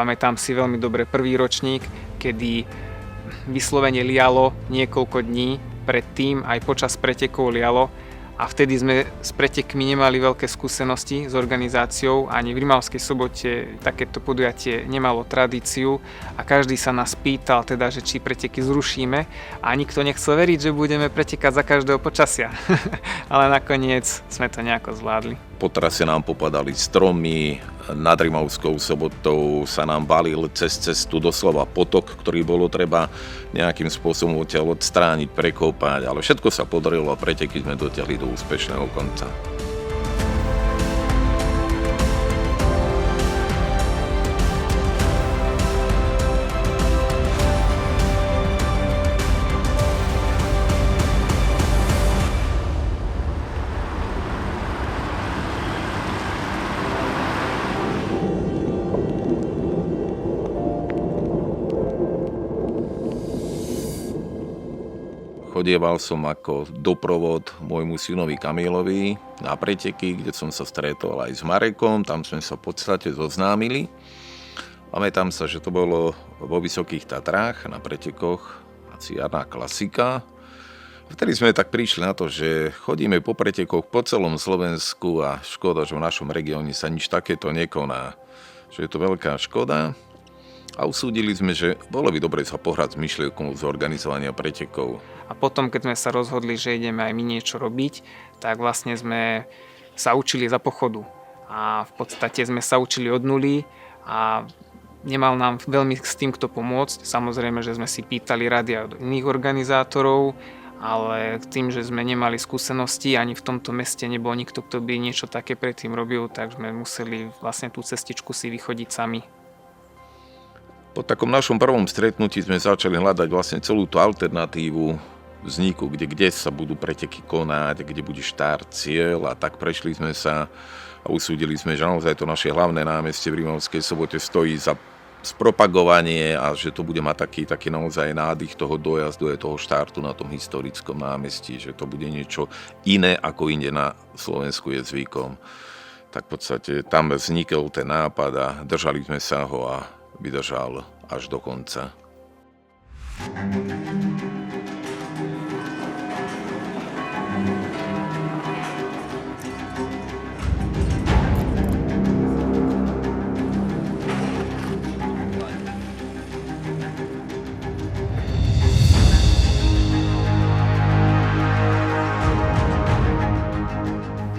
Pamätám si veľmi dobre prvý ročník, kedy vyslovene lialo niekoľko dní, predtým aj počas pretekov lialo a vtedy sme s pretekmi nemali veľké skúsenosti s organizáciou, ani v Rimavskej Sobote takéto podujatie nemalo tradíciu a každý sa nás pýtal teda, že či preteky zrušíme a nikto nechcel veriť, že budeme pretekať za každého počasia. Ale nakoniec sme to nejako zvládli. Po trase nám popadali stromy, nad Rimavskou Sobotou sa nám valil cez cestu doslova potok, ktorý bolo treba nejakým spôsobom odtiaľ odstrániť, prekopať, ale všetko sa podarilo a preteky sme dotiahli do úspešného konca. Chodieval som ako doprovod môjmu synovi Kamilovi na preteky, kde som sa stretol aj s Marekom, tam sme sa v podstate zoznámili. Pamätám sa, že to bolo vo Vysokých Tatrách na pretekoch, asi jarná klasika. Vtedy sme tak prišli na to, že chodíme po pretekoch po celom Slovensku a škoda, že v našom regióne sa nič takéto nekoná. Že je to veľká škoda. A usúdili sme, že bolo by dobre sa pohrať s myšlienkou zorganizovania pretekov. A potom, keď sme sa rozhodli, že ideme aj my niečo robiť, tak vlastne sme sa učili za pochodu. A v podstate sme sa učili od nuly a nemal nám veľmi s tým kto pomôcť. Samozrejme, že sme si pýtali rady od iných organizátorov, ale tým, že sme nemali skúsenosti, ani v tomto meste nebol nikto, kto by niečo také predtým robil, tak sme museli vlastne tú cestičku si vychodiť sami. Po takom našom prvom stretnutí sme začali hľadať vlastne celú tú alternatívu vzniku, kde sa budú preteky konať, kde bude štart, cieľ a tak prešli sme sa a usúdili sme, že naozaj to naše hlavné námestie v Rimavskej Sobote stojí za spropagovanie a že to bude mať taký naozaj nádych toho dojazdu, toho štartu na tom historickom námestí, že to bude niečo iné ako inde na Slovensku je zvykom. Tak v podstate tam vznikol ten nápad a držali sme sa ho a vydržal až do konca.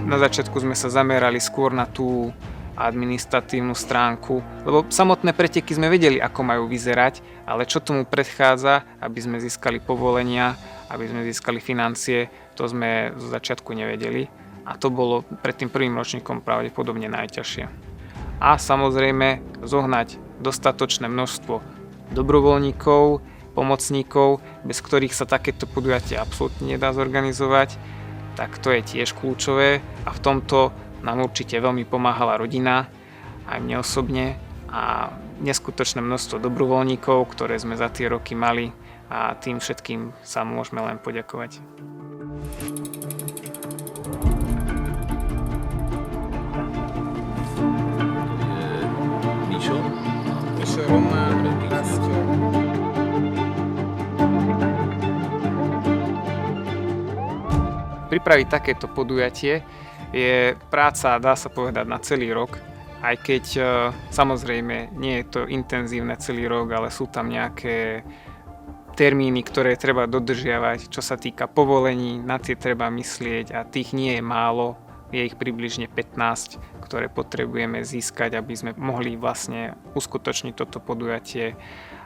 Na začiatku sme sa zamerali skôr na tú administratívnu stránku, lebo samotné preteky sme vedeli, ako majú vyzerať, ale čo tomu predchádza, aby sme získali povolenia, aby sme získali financie, to sme zo začiatku nevedeli a to bolo pred tým prvým ročníkom pravdepodobne najťažšie. A samozrejme zohnať dostatočné množstvo dobrovoľníkov, pomocníkov, bez ktorých sa takéto podujatie absolútne nedá zorganizovať, tak to je tiež kľúčové a v tomto nám určite veľmi pomáhala rodina, aj mne osobne a neskutočné množstvo dobrovoľníkov, ktoré sme za tie roky mali a tým všetkým sa môžeme len poďakovať. Mišo? Mišo Román, pripraviť takéto podujatie je práca, dá sa povedať, na celý rok. Aj keď samozrejme nie je to intenzívne celý rok, ale sú tam nejaké termíny, ktoré treba dodržiavať, čo sa týka povolení, na tie treba myslieť a tých nie je málo, je ich približne 15, ktoré potrebujeme získať, aby sme mohli vlastne uskutočniť toto podujatie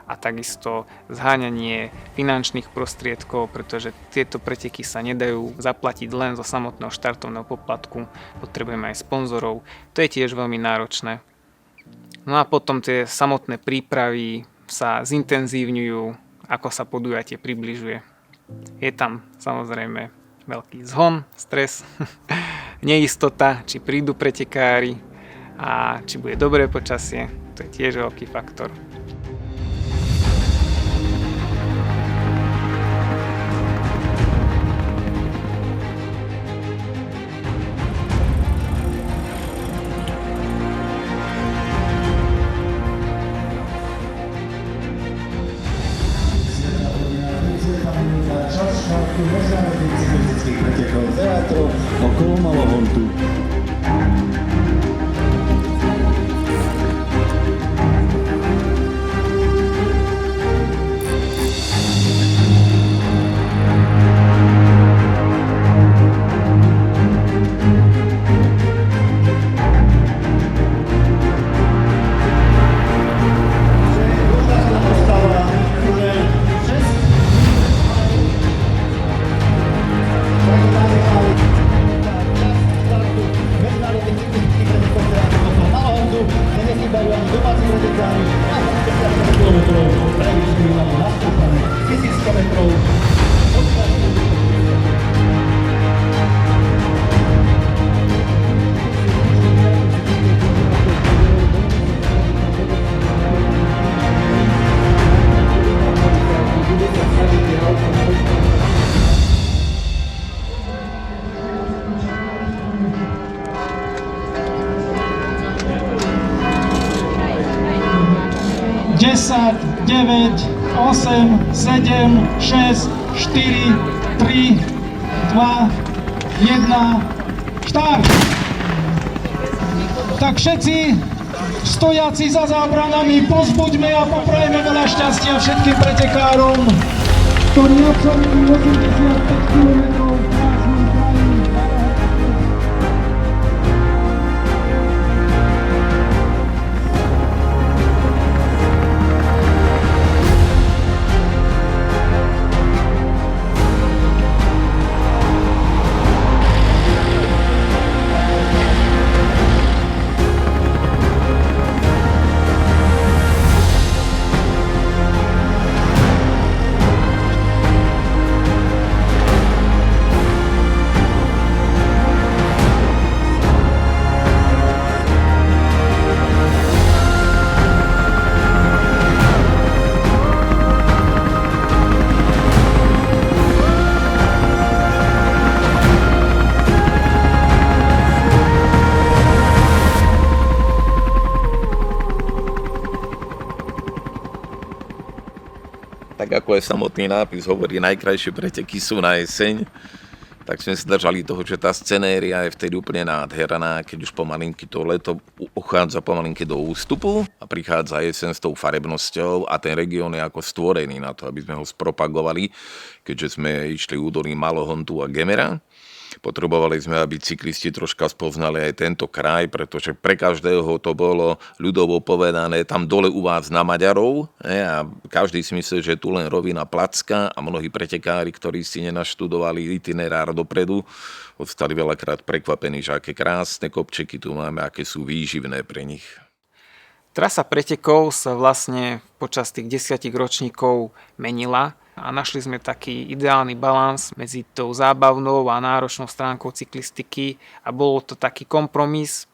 a takisto zháňanie finančných prostriedkov, pretože tieto preteky sa nedajú zaplatiť len zo samotného štartovného poplatku, potrebujeme aj sponzorov, to je tiež veľmi náročné. No a potom tie samotné prípravy sa zintenzívňujú, ako sa podujatie približuje. Je tam samozrejme veľký zhon, stres, neistota, či prídu pretekári a či bude dobré počasie, to je tiež veľký faktor. hontu. Desať, 9, 8, 7, 6, 4, 3, 2, 1, štart! Tak všetci stojaci za zábranami pozbuďme a poprajeme veľa šťastia všetkým pretekárom, ktorí absolvujú 85 km v krásnom kraji. Tak ako aj samotný nápis hovorí, najkrajšie preteky sú na jeseň, tak sme sa držali toho, že tá scenéria je vtedy úplne nádherná, keď už pomalinky to leto uchádza pomalinky do ústupu a prichádza jeseň s tou farebnosťou a ten región je ako stvorený na to, aby sme ho spropagovali, keďže sme išli údolím Malohontu a Gemera. Potrebovali sme, aby cyklisti troška spoznali aj tento kraj, pretože pre každého to bolo ľudovo povedané tam dole u vás na Maďarov a každý si myslel, že tu len rovina placka a mnohí pretekári, ktorí si nenaštudovali itinerár dopredu, ostali veľakrát prekvapení, že aké krásne kopčeky tu máme, aké sú výživné pre nich. Trasa pretekov sa vlastne počas tých 10 ročníkov menila a našli sme taký ideálny balans medzi tou zábavnou a náročnou stránkou cyklistiky a bolo to taký kompromis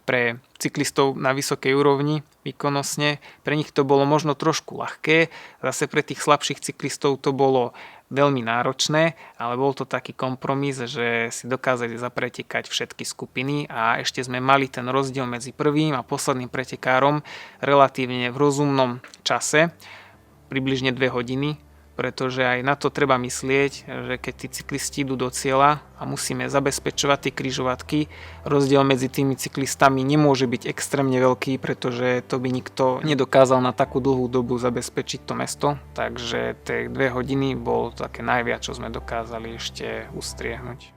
pre cyklistov na vysokej úrovni výkonnostne. Pre nich to bolo možno trošku ľahké, zase pre tých slabších cyklistov to bolo veľmi náročné, ale bol to taký kompromis, že si dokázali zapretekať všetky skupiny a ešte sme mali ten rozdiel medzi prvým a posledným pretekárom relatívne v rozumnom čase, približne 2 hodiny, pretože aj na to treba myslieť, že keď tí cyklisti idú do cieľa a musíme zabezpečovať tie križovatky, rozdiel medzi tými cyklistami nemôže byť extrémne veľký, pretože to by nikto nedokázal na takú dlhú dobu zabezpečiť to mesto, takže tie 2 hodiny bolo také najviac, čo sme dokázali ešte ustriehnúť.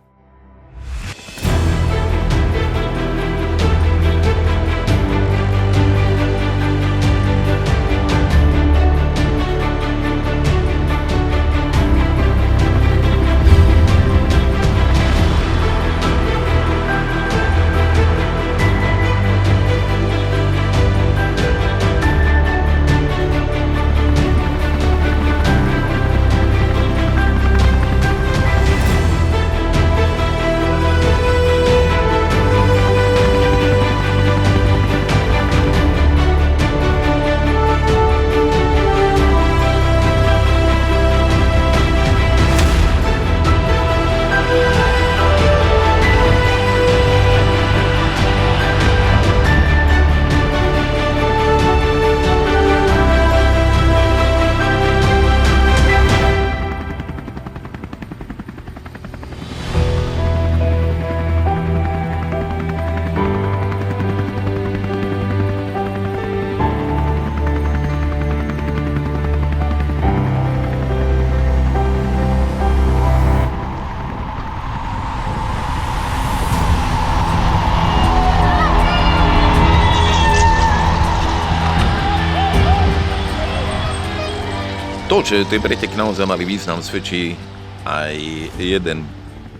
To, že tie preteky naozaj mali význam, svedčí aj jeden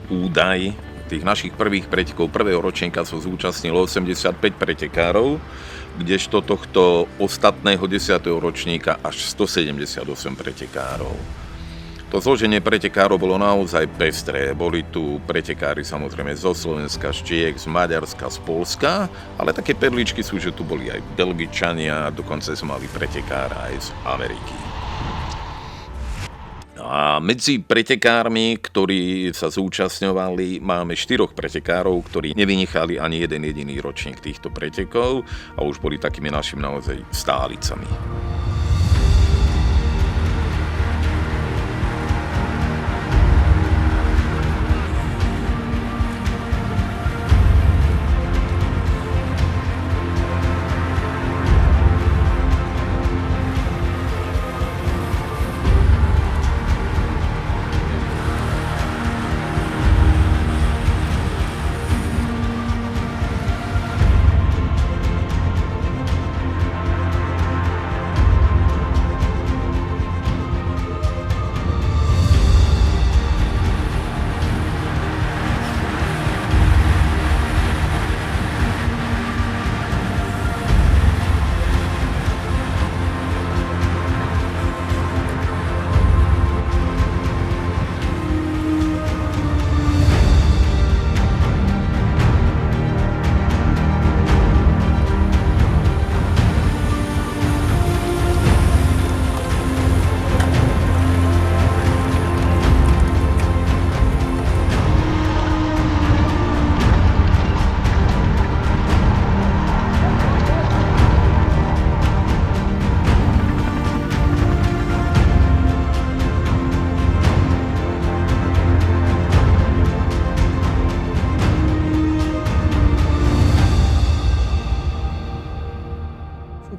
údaj. Tých našich prvých pretekov prvého ročníka sa zúčastnilo 85 pretekárov, kdežto tohto ostatného 10. ročníka až 178 pretekárov. To zloženie pretekárov bolo naozaj pestré. Boli tu pretekári samozrejme zo Slovenska, z Čiech, z Maďarska, z Poľska, ale také perličky sú, že tu boli aj Belgičania, dokonca sme mali pretekára aj z Ameriky. A medzi pretekármi, ktorí sa zúčastňovali, máme 4 pretekárov, ktorí nevynechali ani jeden jediný ročník týchto pretekov a už boli takými našimi naozaj stálicami.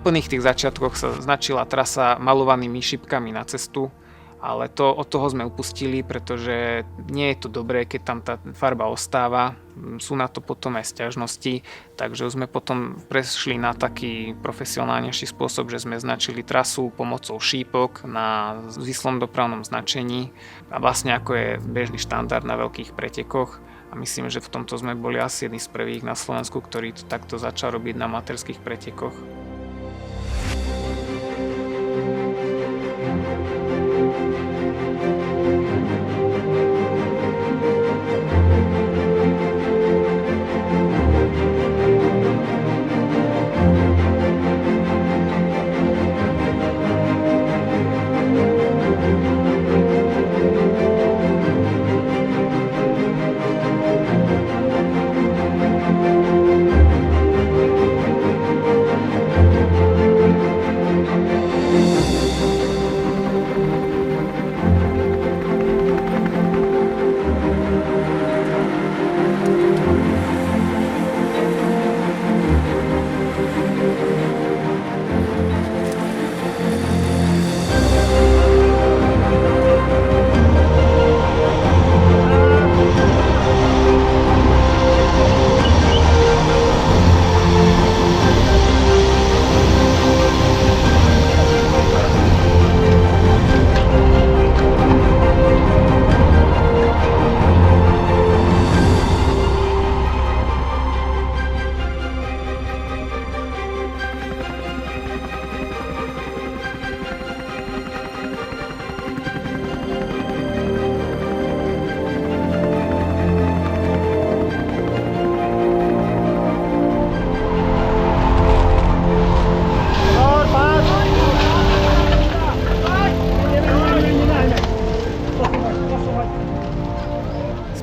V úplných tých začiatkoch sa značila trasa malovanými šipkami na cestu, ale od toho sme upustili, pretože nie je to dobré, keď tam tá farba ostáva. Sú na to potom aj sťažnosti, takže sme potom prešli na taký profesionálnejší spôsob, že sme značili trasu pomocou šípok na zvislom dopravnom značení a vlastne ako je bežný štandard na veľkých pretekoch. A myslím, že v tomto sme boli asi jedni z prvých na Slovensku, ktorí to takto začal robiť na amatérskych pretekoch.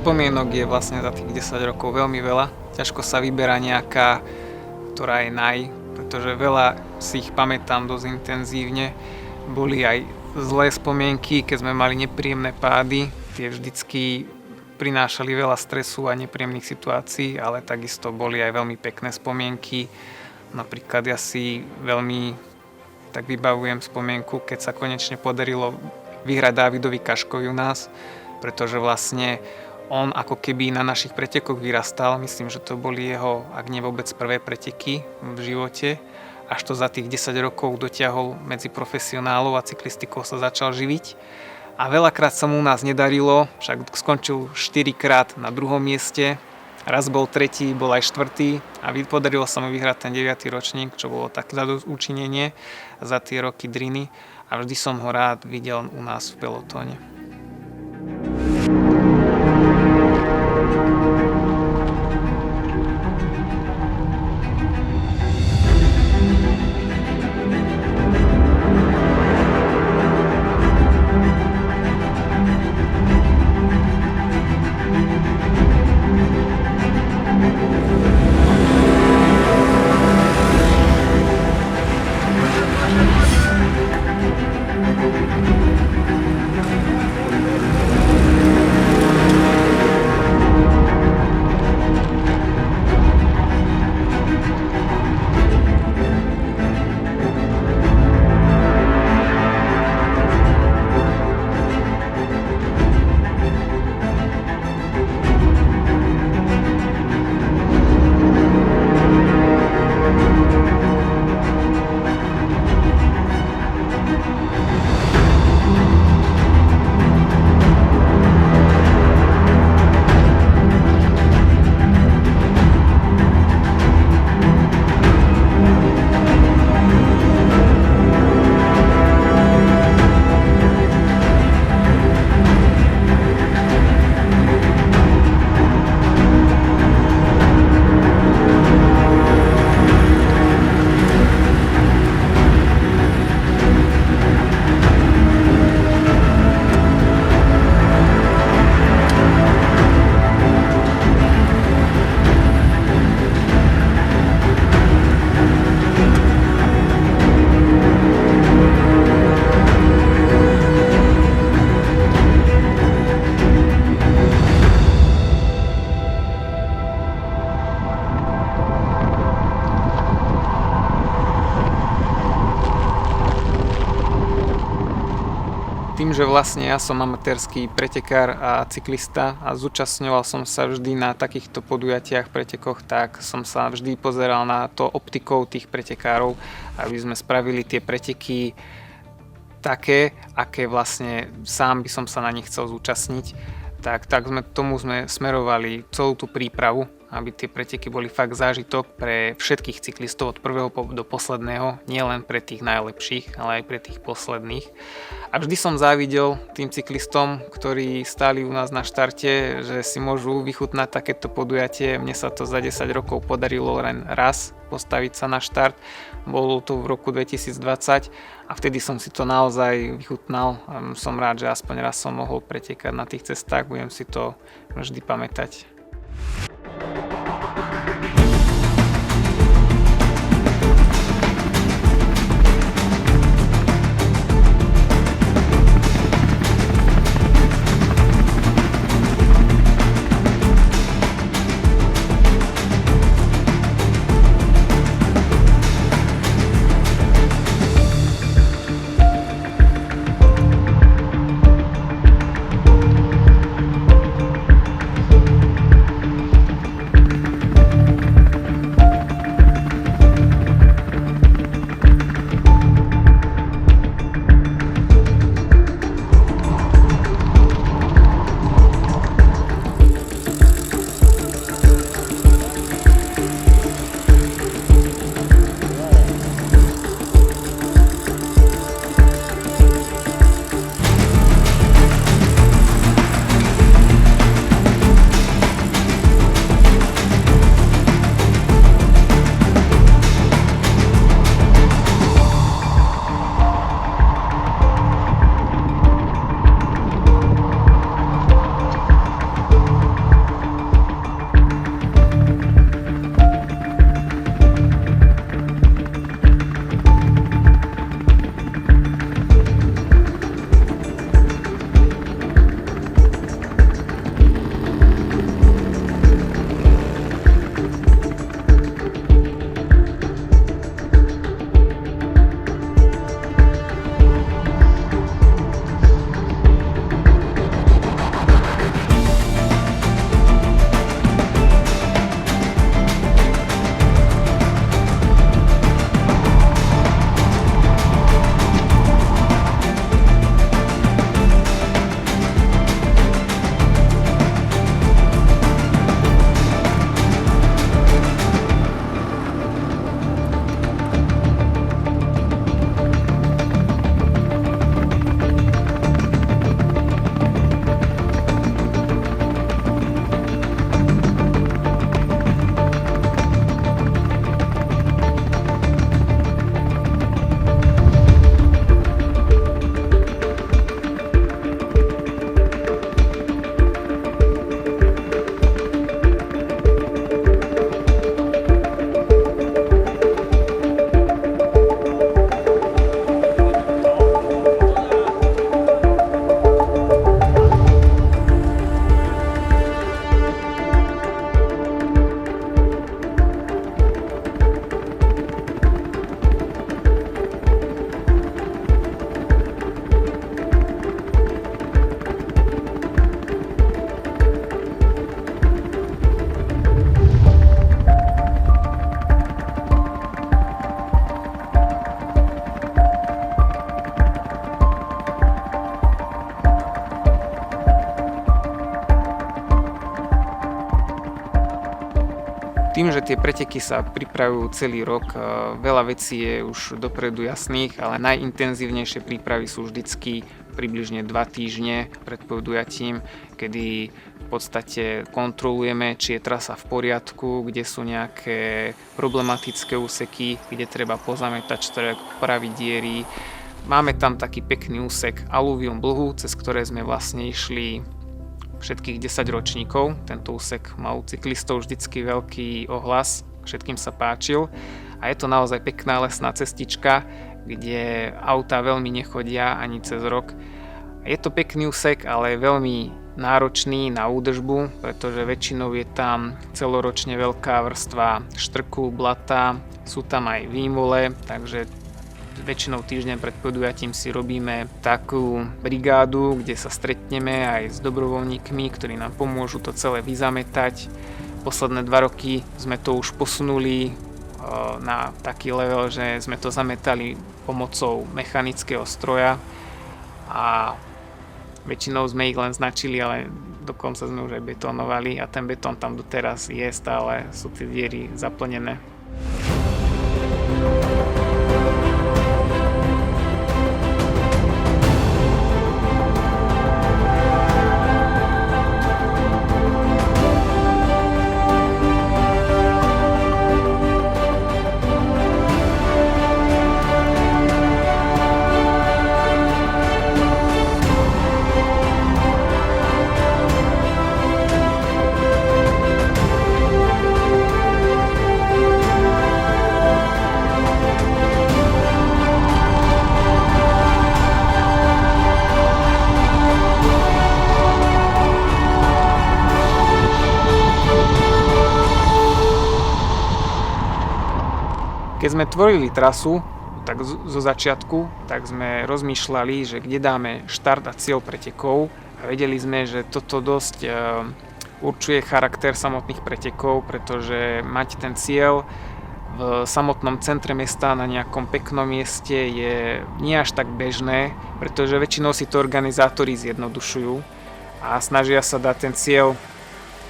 Spomienok je vlastne za tých 10 rokov veľmi veľa. Ťažko sa vyberá nejaká, ktorá je pretože veľa si ich pamätám dosť intenzívne. Boli aj zlé spomienky, keď sme mali nepríjemné pády. Tie vždycky prinášali veľa stresu a nepríjemných situácií, ale takisto boli aj veľmi pekné spomienky. Napríklad ja si veľmi tak vybavujem spomienku, keď sa konečne podarilo vyhrať Dávidovi Kaškovi u nás, pretože vlastne on ako keby na našich pretekoch vyrastal. Myslím, že to boli jeho, ak nie vôbec prvé preteky v živote. až to za tých 10 rokov dotiahol medzi profesionálov a cyklistikou sa začal živiť. A veľakrát sa mu u nás nedarilo, však skončil 4-krát na druhom mieste, raz bol tretí, bol aj štvrtý a podarilo sa mu vyhrať ten 9. ročník, čo bolo také zadozučinenie za tie roky driny a vždy som ho rád videl u nás v pelotóne. Tým, že vlastne ja som amatérský pretekár a cyklista a zúčastňoval som sa vždy na takýchto podujatiach, pretekoch, tak som sa vždy pozeral na to optikou tých pretekárov, aby sme spravili tie preteky také, aké vlastne sám by som sa na nich chcel zúčastniť. Tak tomu sme smerovali celú tú prípravu, aby tie preteky boli fakt zážitok pre všetkých cyklistov od prvého do posledného, nielen pre tých najlepších, ale aj pre tých posledných. A vždy som závidel tým cyklistom, ktorí stáli u nás na štarte, že si môžu vychutnať takéto podujatie. Mne sa to za 10 rokov podarilo len raz postaviť sa na štart. Bolo to v roku 2020 a vtedy som si to naozaj vychutnal. Som rád, že aspoň raz som mohol pretekať na tých cestách, budem si to vždy pamätať. Tým, že tie preteky sa pripravujú celý rok, veľa vecí je už dopredu jasných, ale najintenzívnejšie prípravy sú vždycky približne 2 týždne pred podujatím, kedy v podstate kontrolujeme, či je trasa v poriadku, kde sú nejaké problematické úseky, kde treba pozametať štrk, opraviť diery. Máme tam taký pekný úsek Alluvium Blhu, cez ktoré sme vlastne išli všetkých 10 ročníkov. Tento úsek mal u cyklistov vždycky veľký ohlas, všetkým sa páčil a je to naozaj pekná lesná cestička, kde autá veľmi nechodia ani cez rok. Je to pekný úsek, ale veľmi náročný na údržbu, pretože väčšinou je tam celoročne veľká vrstva štrku, blata, sú tam aj výmole, takže väčšinou týždeň pred podujatím si robíme takú brigádu, kde sa stretneme aj s dobrovoľníkmi, ktorí nám pomôžu to celé vyzametať. Posledné 2 roky sme to už posunuli na taký level, že sme to zametali pomocou mechanického stroja a väčšinou sme ich len značili, ale dokonca sme už aj betonovali a ten betón tam doteraz je, stále sú tie diery zaplnené. Keď sme tvorili trasu, tak zo začiatku, tak sme rozmýšľali, že kde dáme štart a cieľ pretekov a vedeli sme, že toto dosť určuje charakter samotných pretekov, pretože mať ten cieľ v samotnom centre mesta na nejakom peknom mieste je nie až tak bežné, pretože väčšinou si to organizátori zjednodušujú a snažia sa dať ten cieľ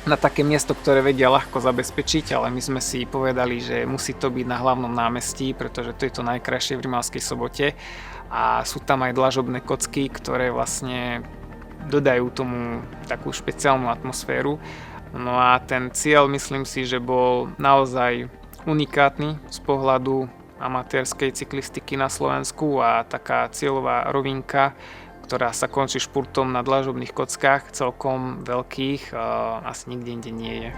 na také miesto, ktoré vedia ľahko zabezpečiť, ale my sme si povedali, že musí to byť na hlavnom námestí, pretože to je to najkrajšie v Rimavskej Sobote a sú tam aj dlažobné kocky, ktoré vlastne dodajú tomu takú špeciálnu atmosféru. No a ten cieľ, myslím si, že bol naozaj unikátny z pohľadu amatérskej cyklistiky na Slovensku a taká cieľová rovinka, ktorá sa končí špurtom na dlažobných kockách, celkom veľkých, asi nikde inde nie je.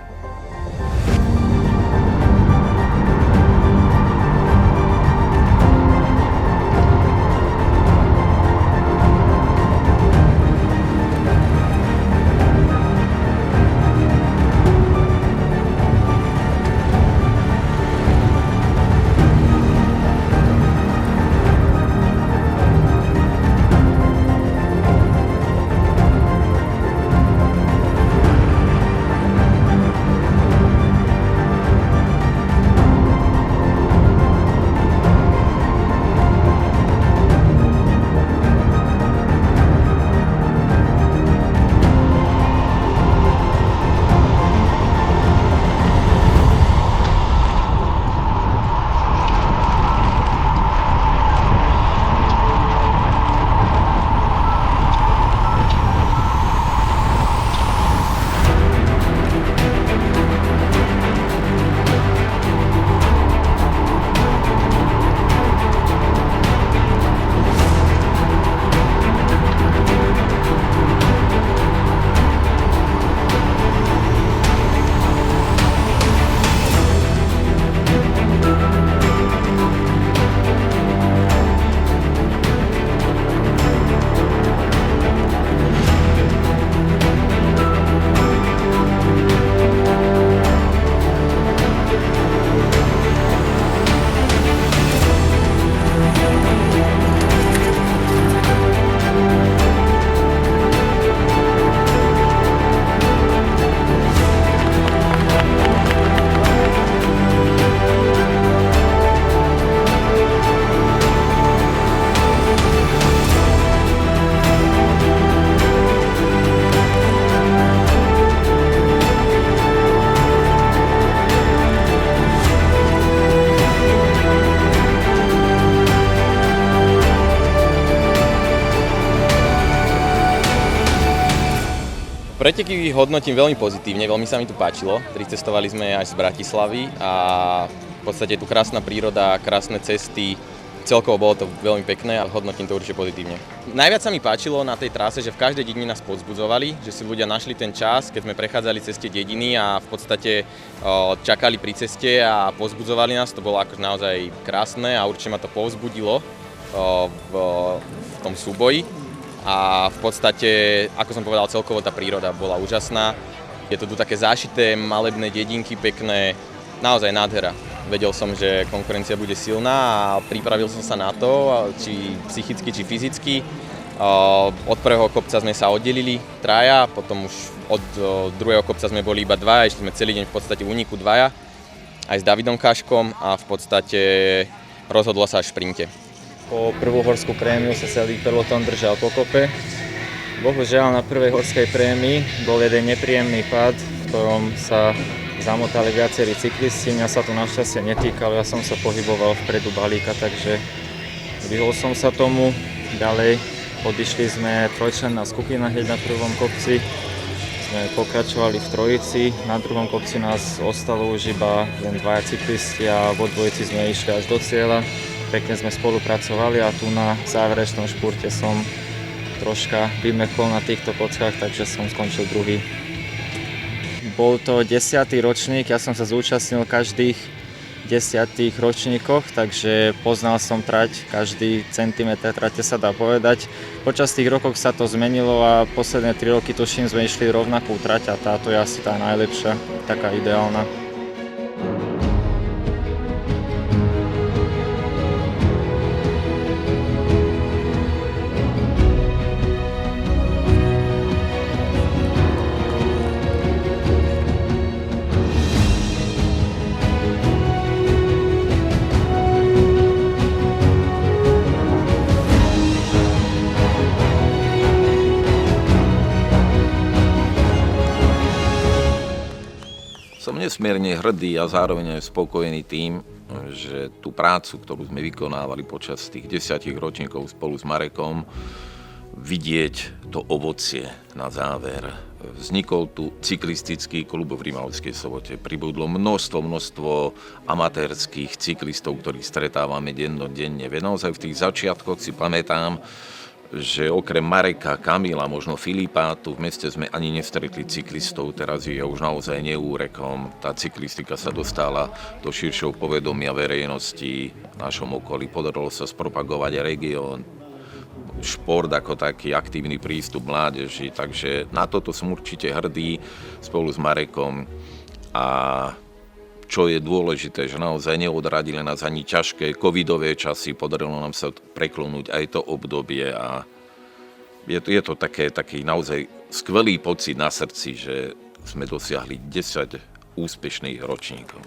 Preteky hodnotím veľmi pozitívne, veľmi sa mi tu páčilo. Pricestovali sme až z Bratislavy a v podstate je tu krásna príroda, krásne cesty. Celkovo bolo to veľmi pekné a hodnotím to určite pozitívne. Najviac sa mi páčilo na tej trase, že v každej dedine nás povzbudzovali, že si ľudia našli ten čas, keď sme prechádzali cez tie dediny a v podstate čakali pri ceste a povzbudzovali nás. To bolo akože naozaj krásne a určite ma to povzbudilo v tom súboji. A v podstate, ako som povedal, celkovo tá príroda bola úžasná. Je to tu také zášité, malebné dedinky, pekné, naozaj nádhera. Vedel som, že konkurencia bude silná a pripravil som sa na to, či psychicky, či fyzicky. Od prvého kopca sme sa oddelili traja, potom už od druhého kopca sme boli iba dvaja, ešte sme celý deň v podstate v úniku dvaja, aj s Davidom Kaškom a v podstate rozhodlo sa až v šprinte. Po prvú horskú prémiu sa celý pelotón držal pokope. Bohužiaľ na prvej horskej prémii bol jeden nepríjemný pád, v ktorom sa zamotali viacerí cyklisti. Mňa sa to našťastie netýkalo, ja som sa pohyboval vpredu balíka, takže vyhol som sa tomu. Ďalej odišli sme trojčlenná skupina hneď na prvom kopci. Sme pokračovali v trojici, na druhom kopci nás ostalo už iba len dvaja cyklisti a vo dvojici sme išli až do cieľa. Pekne sme spolupracovali a tu na záverečnom špurte som troška vymekol na týchto kockách, takže som skončil druhý. Bol to 10. ročník, ja som sa zúčastnil každých 10 ročníkoch, takže poznal som trať, každý centimetr trate sa dá povedať. Počas tých rokov sa to zmenilo a posledné 3 roky tuším sme išli rovnakú trať a táto je asi tá najlepšia, taká ideálna. Som nesmierne hrdý a zároveň aj spokojný tým, že tú prácu, ktorú sme vykonávali počas tých 10 ročníkov spolu s Marekom, vidieť to ovocie na záver. Vznikol tu cyklistický klub v Rimavskej Sobote. Pribudlo množstvo amatérských cyklistov, ktorých stretávame dennodenne. Naozaj v tých začiatkoch si pamätám, že okrem Mareka, Kamila, možno Filipa, tu v meste sme ani nestretli cyklistov, teraz je už naozaj neúrekom. Tá cyklistika sa dostala do širšieho povedomia verejnosti v našom okolí. Podarilo sa spropagovať región, šport ako taký, aktívny prístup mládeži, takže na toto som určite hrdý spolu s Marekom. A čo je dôležité, že naozaj neodradili nás ani ťažké covidové časy, podarilo nám sa preklonúť aj to obdobie a je to taký naozaj skvelý pocit na srdci, že sme dosiahli 10 úspešných ročníkov.